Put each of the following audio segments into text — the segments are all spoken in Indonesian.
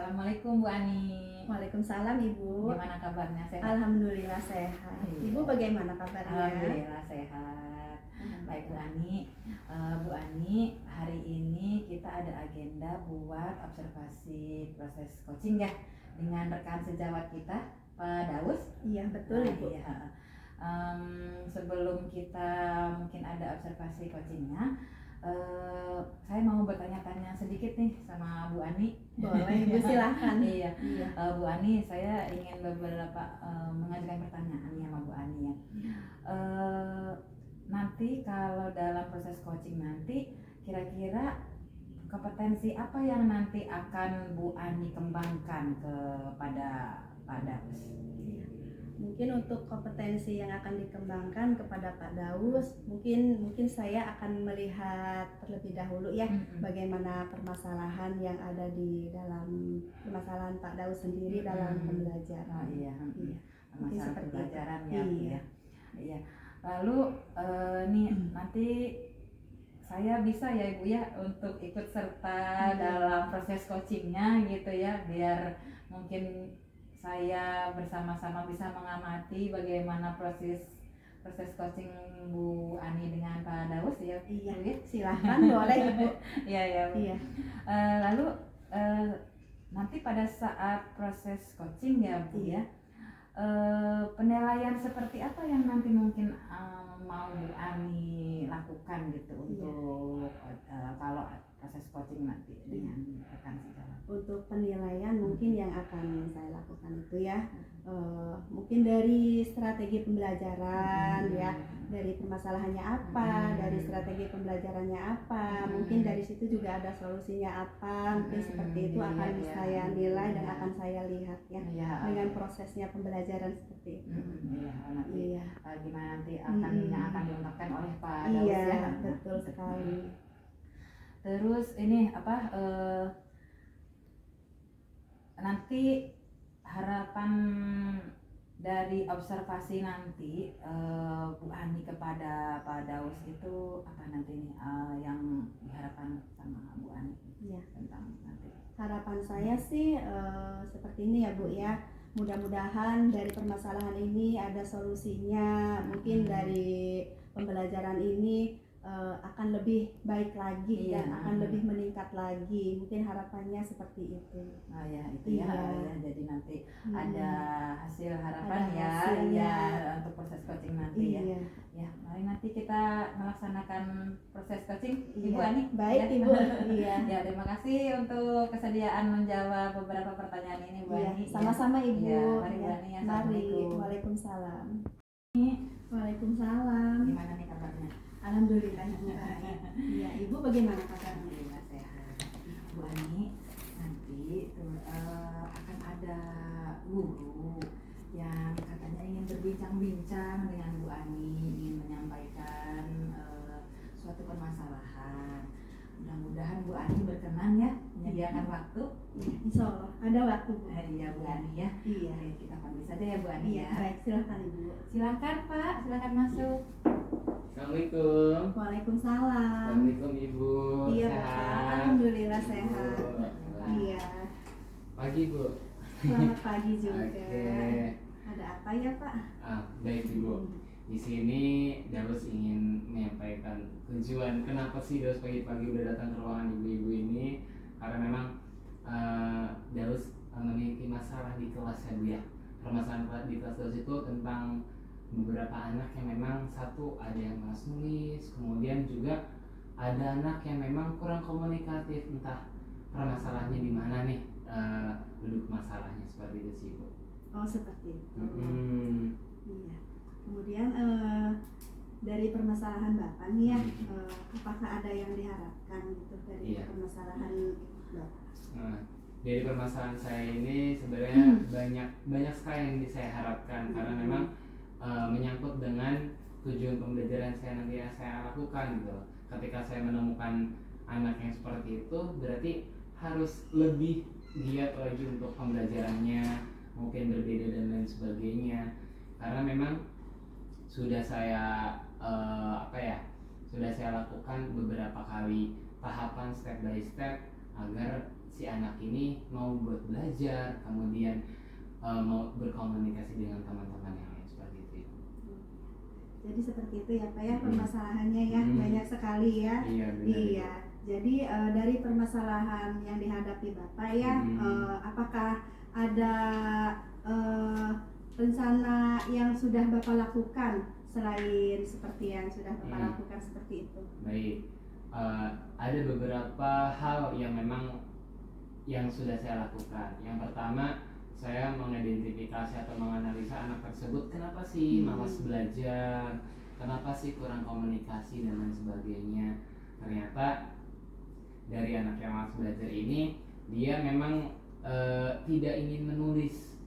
Assalamualaikum Bu Ani. Waalaikumsalam Ibu. Gimana kabarnya? Sehat? Alhamdulillah sehat. Iya. Ibu bagaimana kabarnya? Alhamdulillah sehat. Baik Bu Ani. Bu Ani, hari ini kita ada agenda buat observasi proses coaching ya dengan rekan sejawat kita Pak Daus. Iya betul Ibu. Iya. Sebelum kita mungkin ada observasi coachingnya, saya mau bertanya-tanya sedikit nih sama Bu Ani. Boleh Ibu, silahkan. Iya. Bu Ani, saya ingin mengajukan pertanyaan nih sama Bu Ani ya. Nanti kalau dalam proses coaching nanti kira-kira kompetensi apa yang nanti akan Bu Ani kembangkan kepada Pak Daus? Mungkin untuk kompetensi yang akan dikembangkan kepada Pak Daus, mungkin saya akan melihat terlebih dahulu ya bagaimana permasalahan yang ada di dalam permasalahan Pak Daus sendiri dalam pembelajaran. Iya. Masalah pembelajaran ya. Iya. Iya. Lalu nih nanti saya bisa ya Ibu ya untuk ikut serta dalam proses coachingnya gitu ya, biar mungkin saya bersama-sama bisa mengamati bagaimana proses coaching Bu Ani dengan Pak Daus ya. Iya, silahkan boleh Ibu. Iya. Iya. Lalu nanti pada saat proses coaching ya Bu ya, penilaian seperti apa yang nanti mungkin mau Bu Ani lakukan gitu untuk kalau proses coaching nanti dengan rekan sejawat? Untuk penilaian mungkin yang akan saya lakukan itu ya, mungkin dari strategi pembelajaran ya, dari permasalahannya apa, dari strategi pembelajarannya apa, mungkin dari situ juga ada solusinya apa, mungkin seperti itu akan saya nilai dan akan saya lihat ya, dengan prosesnya pembelajaran seperti itu. Nanti gimana nanti yang akan diungkapkan oleh Pak Daus ya. Iya, betul sekali. Terus ini nanti harapan dari observasi nanti Bu Ani kepada Pak Daus itu apa nanti nih yang diharapkan sama Bu Ani tentang nanti? Harapan saya sih seperti ini ya Bu ya, mudah-mudahan dari permasalahan ini ada solusinya, mungkin dari pembelajaran ini akan lebih baik lagi dan akan lebih meningkat lagi, mungkin harapannya seperti itu. Jadi nanti ada hasil harapan untuk proses coaching nanti ya. Mari nanti kita melaksanakan proses coaching Ibu Ani. Baik Ibu. Ya, terima kasih untuk kesediaan menjawab beberapa pertanyaan ini Bu Ani. Sama-sama Ibu. Mari Bu Ani. Mari. Waalaikumsalam. Waalaikumsalam. Gimana nih kabarnya? Alhamdulillah Ibu baik. Iya, Ibu bagaimana kabarnya? Alhamdulillah sehat. Bu Ani, nanti akan ada guru yang katanya ingin berbincang-bincang dengan Bu Ani, ingin menyampaikan suatu permasalahan. Mudah-mudahan Bu Ani berkenan ya menyediakan waktu. Insya Allah ada waktu Bu. Iya Bu Ani ya. Iya. Oke, kita panggil saja ya Bu Ani ya. Baik, silakan Ibu. Silakan Pak, silakan masuk. Assalamualaikum. Waalaikumsalam. Assalamualaikum Ibu. Iya sehat? Bapak, alhamdulillah sehat. Iya. Pagi Bu. Selamat pagi juga. Oke. Ada apa ya Pak? Baik Ibu. Di sini Daus ingin menyampaikan tujuan kenapa sih Daus pagi-pagi udah datang ke ruangan ibu-ibu ini, karena memang Daus memiliki masalah di kelas ya Bu ya. Permasalahan di kelas Daus itu tentang beberapa anak yang memang satu ada yang malas nulis, kemudian juga ada anak yang memang kurang komunikatif, entah permasalahannya di mana nih duduk masalahnya seperti itu sih Bu. Oh seperti itu. Iya. Kemudian dari permasalahan Bapak nih ya, apakah ada yang diharapkan gitu dari permasalahan Bapak? Dari permasalahan saya ini sebenarnya banyak sekali yang saya harapkan, karena memang menyangkut dengan tujuan pembelajaran saya nanti yang saya lakukan gitu. Ketika saya menemukan anak yang seperti itu, berarti harus lebih giat lagi untuk pembelajarannya, mungkin berbeda dan lain sebagainya. Karena memang sudah saya sudah saya lakukan beberapa kali tahapan step by step agar si anak ini mau buat belajar, kemudian mau berkomunikasi dengan teman-teman yang lain seperti itu. Jadi seperti itu ya Pak ya permasalahannya ya, banyak sekali ya. Iya, benar. Iya. Jadi dari permasalahan yang dihadapi Bapak ya, apakah ada rencana yang sudah Bapak lakukan selain seperti yang sudah Bapak lakukan seperti itu? Baik, ada beberapa hal yang memang yang sudah saya lakukan. Yang pertama, saya mengidentifikasi atau menganalisa anak tersebut, kenapa sih malas belajar, kenapa sih kurang komunikasi dan lain sebagainya. Ternyata dari anak yang malas belajar ini, dia memang tidak ingin menulis,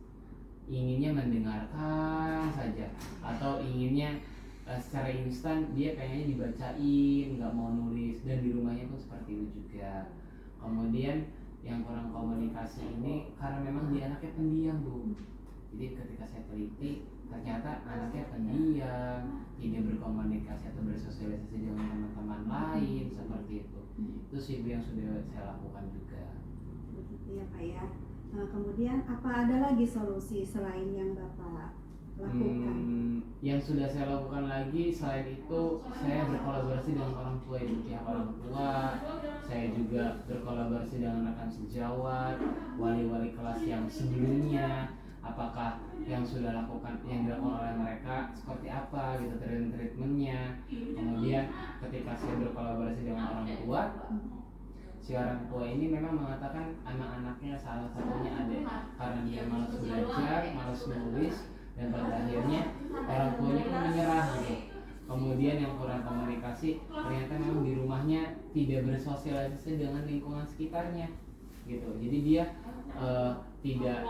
inginnya mendengarkan saja, atau inginnya secara instan dia pengennya dibacain, nggak mau nulis, dan di rumahnya pun seperti itu juga. Kemudian yang kurang komunikasi ini karena memang dia anaknya pendiam, Bu. Jadi ketika saya teliti, ternyata anaknya pendiam, tidak berkomunikasi atau bersosialisasi dengan teman-teman lain seperti itu. Itu sih Bu yang sudah saya lakukan juga. Begitu ya Pak ya. Nah, kemudian apa ada lagi solusi selain yang Bapak lakukan? Yang sudah saya lakukan lagi selain itu, saya berkolaborasi dengan orang tua, pihak orang tua. Saya juga berkolaborasi dengan rekan sejawat, wali-wali kelas yang sebelumnya, apakah yang sudah yang dilakukan oleh mereka seperti apa gitu, treatmentnya. Kemudian ketika saya berkolaborasi dengan orang tua, si orang tua ini memang mengatakan anak-anaknya salah satunya ada karena dia malas belajar, malas menulis, dan pada akhirnya orang tuanya pun menyerah gitu. Kemudian yang kurang komunikasi, ternyata memang di rumahnya tidak bersosialisasi dengan lingkungan sekitarnya gitu. Jadi dia tidak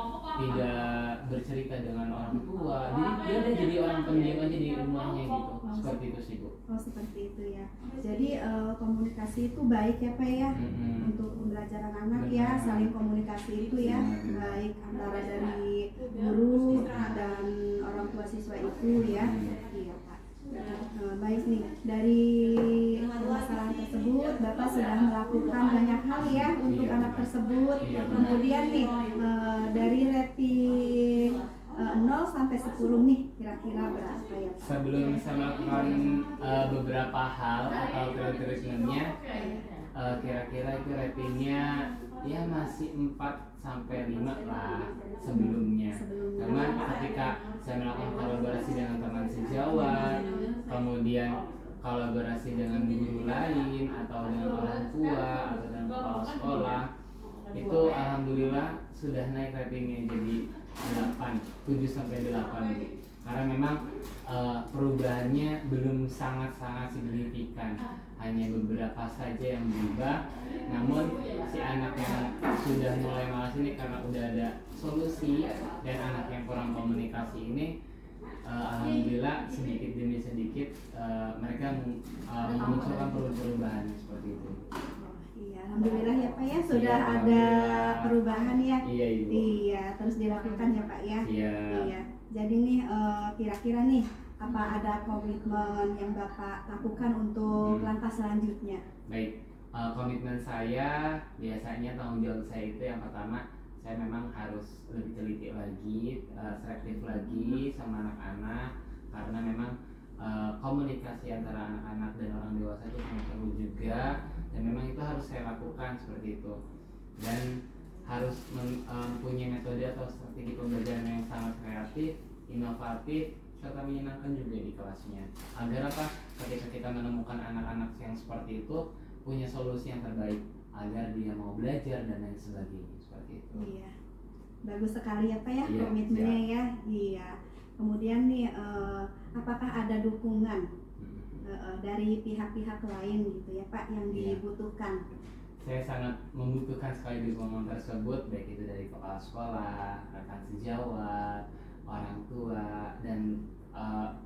bercerita dengan orang tua. Jadi dia jadi orang pendiam aja di rumahnya gitu. Seperti itu sih Bu. Oh seperti itu ya. Jadi komunikasi itu baik ya Pak ya, untuk pembelajaran anak ya, saling komunikasi itu ya, baik antara dari guru dan orang tua siswa itu ya. Iya Pak. Baik nih, dari permasalahan tersebut Bapak sudah melakukan banyak hal ya untuk anak tersebut. Kemudian nih dari rating 0 sampai 10 nih kira-kira berapa ya Pak? Sebelum saya melakukan beberapa hal atau treatmentnya, kira-kira itu ratingnya ya masih 4 sampai 5 lah sebelumnya. Karena ketika saya melakukan kolaborasi dengan teman sejawat, kemudian kolaborasi dengan guru lain atau dengan orang tua atau dengan kepala sekolah, itu alhamdulillah sudah naik ratingnya jadi 7 sampai 8. Karena memang perubahannya belum sangat-sangat signifikan, hanya beberapa saja yang berubah. Namun si anak yang sudah mulai malas ini karena udah ada solusi, dan anak yang kurang komunikasi ini alhamdulillah sedikit demi sedikit mereka memunculkan perubahan seperti itu. Iya, alhamdulillah ya Pak ya sudah ada perubahan ya. Iya Ibu. Iya, terus dilakukan ya Pak ya. Iya. Iya. Jadi nih kira-kira nih apa ada komitmen yang Bapak lakukan untuk langkah selanjutnya? Baik, komitmen saya biasanya, tanggung jawab saya itu yang pertama, saya memang harus lebih teliti lagi, selektif lagi sama anak-anak, karena memang komunikasi antara anak-anak dan orang dewasa itu sangat perlu juga, dan memang itu harus saya lakukan seperti itu. Dan harus mempunyai metode atau strategi pembelajaran yang sangat kreatif, inovatif, serta menyenangkan juga di kelasnya. Agar apa? Ketika kita menemukan anak-anak yang seperti itu, punya solusi yang terbaik agar dia mau belajar dan lain sebagainya, seperti itu. Iya, bagus sekali ya Pak ya, Iya, komitmennya ya. Iya. Kemudian nih apakah ada dukungan dari pihak-pihak lain gitu ya Pak yang dibutuhkan? Saya sangat membutuhkan sekali dukungan tersebut, baik itu dari kepala sekolah, rekan sejawat, orang tua, dan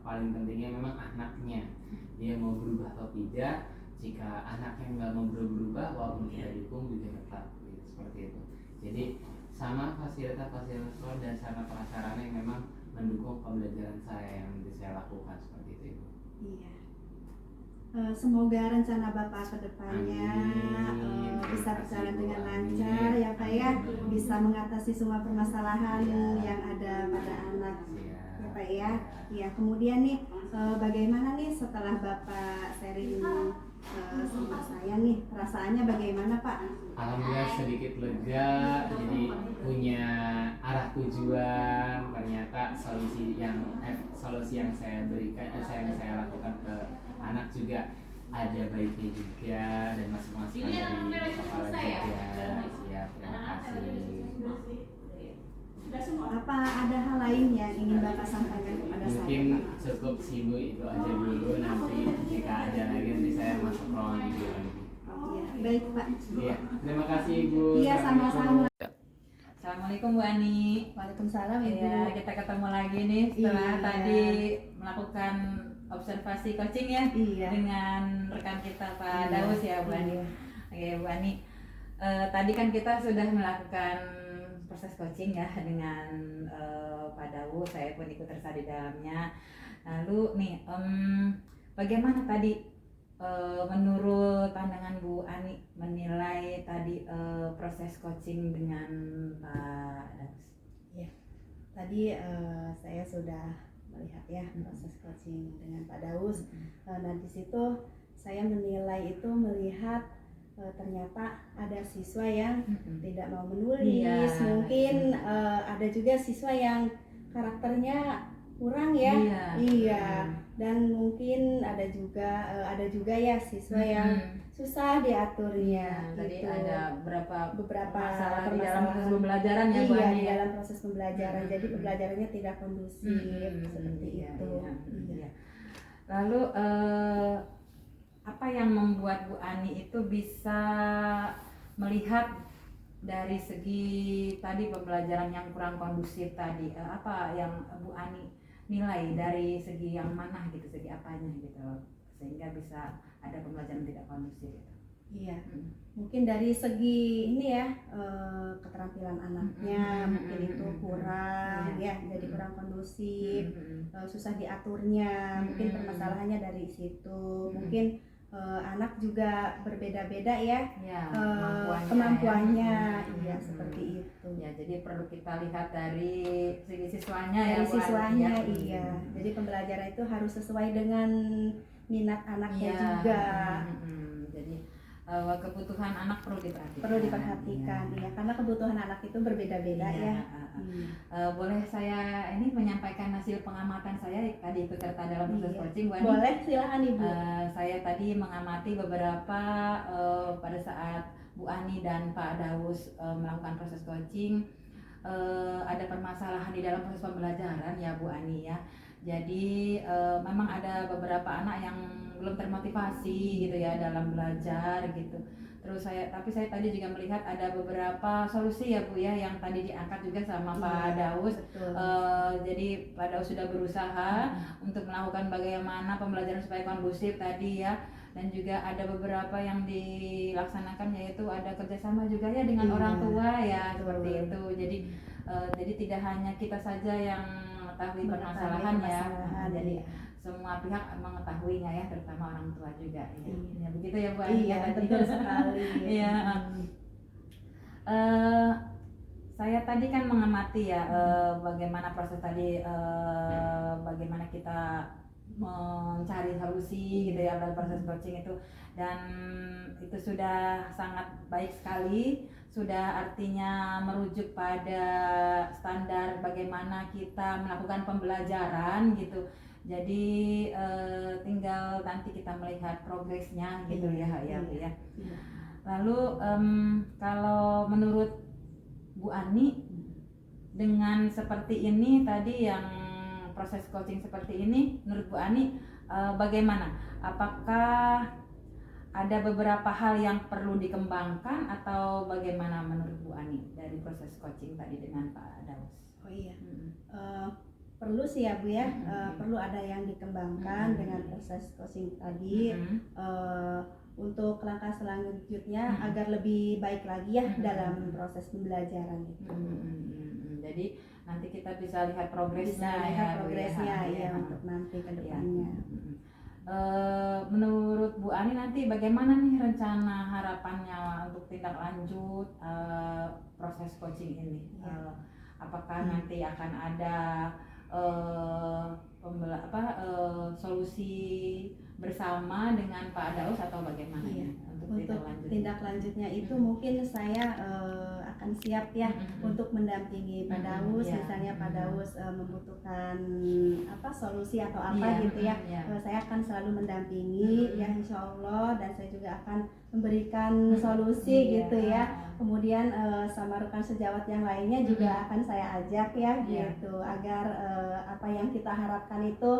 paling pentingnya memang anaknya, dia mau berubah atau tidak. Jika anaknya nggak mau berubah, walaupun kita dukung juga tetap gitu, seperti itu. Jadi sama fasilitas sekolah dan sarana prasarana yang memang mendukung pembelajaran saya yang saya lakukan seperti itu. Iya. semoga rencana Bapak ke depannya Amin. bisa Terima kasih, berjalan Bu. dengan Amin. lancar ya Pak ya, bisa mengatasi semua permasalahan yang ada pada anak ya Pak ya. Ya kemudian nih bagaimana nih setelah Bapak sharing sama saya nih, perasaannya bagaimana Pak? Alhamdulillah sedikit lega, jadi punya arah tujuan. Ternyata solusi yang saya berikan, yang saya lakukan ke anak juga ada baiknya juga, dan masing-masing dari kepala juga. Siap, terima kasih. Apa ada hal lain yang ingin Bapak sampaikan kepada Mungkin saya Pak? cukup sih Bu, itu aja dulu. Nanti jika ada lagi nanti saya masuk ruangan Ibu lagi. Iya, baik Pak. Iya, terima kasih Ibu. Iya, sama-sama. Assalamualaikum Bu Ani. Waalaikumsalam Ibu. Ya, kita ketemu lagi nih setelah Iya. tadi melakukan observasi coaching ya Iya. dengan rekan kita Pak Iya. Daus ya Bu Ani. Iya. Oke Bu Ani, tadi kan kita sudah melakukan proses coaching ya dengan Pak Daus, saya pun ikut tersa di dalamnya. Lalu nih, bagaimana tadi menurut pandangan Bu Ani menilai tadi proses coaching dengan Pak Daus? Tadi saya sudah melihat ya proses coaching dengan Pak Daus. Nah di situ saya menilai itu melihat ternyata ada siswa yang tidak mau menulis, Iya. mungkin ada juga siswa yang karakternya kurang ya. Iya. Dan mungkin ada juga ya siswa yang susah diaturnya. Tadi gitu. ada beberapa masalah di dalam proses permasalahan. pembelajaran ya Bu Iya, Ani di ya. dalam proses pembelajaran. Jadi pembelajarannya tidak kondusif seperti Iya, itu. iya, Iya. iya. Lalu apa yang membuat Bu Ani itu bisa melihat dari segi tadi pembelajaran yang kurang kondusif tadi, apa yang Bu Ani nilai dari segi yang mana gitu, segi apanya gitu, sehingga bisa ada pembelajaran tidak kondusif gitu. Iya. Mungkin dari segi ini ya keterampilan anaknya mungkin itu kurang ya, jadi kurang kondusif, susah diaturnya. Mungkin permasalahannya dari situ. Mungkin anak juga berbeda-beda ya, Ya, kemampuannya ya. iya seperti itu. Ya, jadi perlu kita lihat dari segi siswanya ya Dari Bu Ani, siswanya ya. iya. Jadi pembelajaran itu harus sesuai dengan minat anaknya Iya. juga. Jadi kebutuhan anak perlu diperhatikan. Perlu diperhatikan ya, karena kebutuhan anak itu berbeda-beda Iya. ya. Boleh saya ini menyampaikan hasil pengamatan saya tadi ikut serta dalam proses Iya. coaching Bu Ani? Boleh, silakan Ibu. Saya tadi mengamati beberapa pada saat Bu Ani dan Pak Daus melakukan proses coaching, ada permasalahan di dalam proses pembelajaran ya Bu Ani ya. Jadi memang ada beberapa anak yang belum termotivasi gitu ya dalam belajar gitu. Terus tapi saya tadi juga melihat ada beberapa solusi ya Bu ya yang tadi diangkat juga sama Pak Daus. Betul. Jadi Pak Daus sudah berusaha untuk melakukan bagaimana pembelajaran supaya kondusif tadi ya, dan juga ada beberapa yang dilaksanakan yaitu ada kerjasama juga ya dengan orang tua ya seperti itu. Jadi tidak hanya kita saja yang mengetahui permasalahan ya, jadi semua pihak mengetahuinya ya, terutama orang tua juga ya. Ya begitu ya Bu Ani. Iya, betul sekali. Iya. Saya tadi kan mengamati ya bagaimana proses tadi, bagaimana kita mencari solusi gitu ya dalam proses coaching itu, dan itu sudah sangat baik sekali, sudah artinya merujuk pada standar bagaimana kita melakukan pembelajaran gitu. Jadi tinggal nanti kita melihat progresnya gitu ya Bu ya. Lalu kalau menurut Bu Ani, dengan seperti ini tadi yang proses coaching seperti ini, menurut Bu Ani bagaimana? Apakah ada beberapa hal yang perlu dikembangkan atau bagaimana menurut Bu Ani dari proses coaching tadi dengan Pak Daus? Oh iya, perlu sih ya Bu ya, perlu ada yang dikembangkan dengan proses coaching tadi. Untuk langkah selanjutnya agar lebih baik lagi ya dalam proses pembelajaran itu. Jadi nanti kita bisa lihat progresnya ya, untuk nanti ke depannya. menurut Bu Ani nanti bagaimana nih rencana harapannya untuk tindak lanjut proses coaching ini? Apakah nanti akan ada solusi bersama dengan Pak Daus atau bagaimana Iya. untuk Untuk lanjut? tindak lanjutnya itu mungkin saya akan siap ya untuk mendampingi Pak Daus, Iya. misalnya Pak Daus membutuhkan solusi atau apa Iya, gitu ya. iya. Saya akan selalu mendampingi ya insya Allah, dan saya juga akan memberikan solusi Iya. gitu ya. Kemudian sama rekan sejawat yang lainnya juga akan saya ajak ya Iya. gitu, agar apa yang kita harapkan itu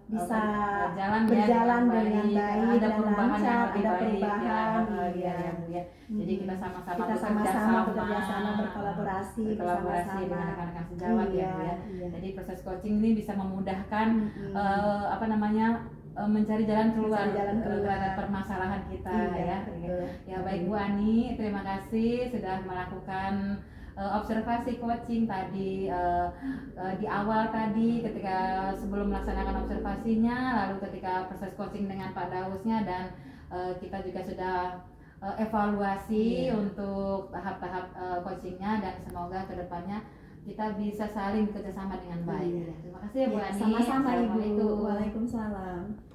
bisa berjalan dengan baik ada dan perubahan lancar, yang lebih ada baik perubahan, ya, Bu ya. Jadi kita sama-sama bekerja sama, berkolaborasi dengan bersama-sama. rekan-rekan sejawat ya, Bu ya. Iya. Jadi proses coaching ini bisa memudahkan mencari jalan keluar, terhadap permasalahan kita Iya, ya. betul. Ya baik Bu Ani, terima kasih sudah melakukan observasi coaching tadi di awal tadi ketika sebelum melaksanakan observasinya, lalu ketika proses coaching dengan Pak Dausnya, dan kita juga sudah evaluasi untuk tahap-tahap coachingnya, dan semoga kedepannya kita bisa saling kerjasama dengan baik. Iya. Terima kasih ya Bu Ani. Sama-sama Ibu. Assalamualaikum. Waalaikumsalam.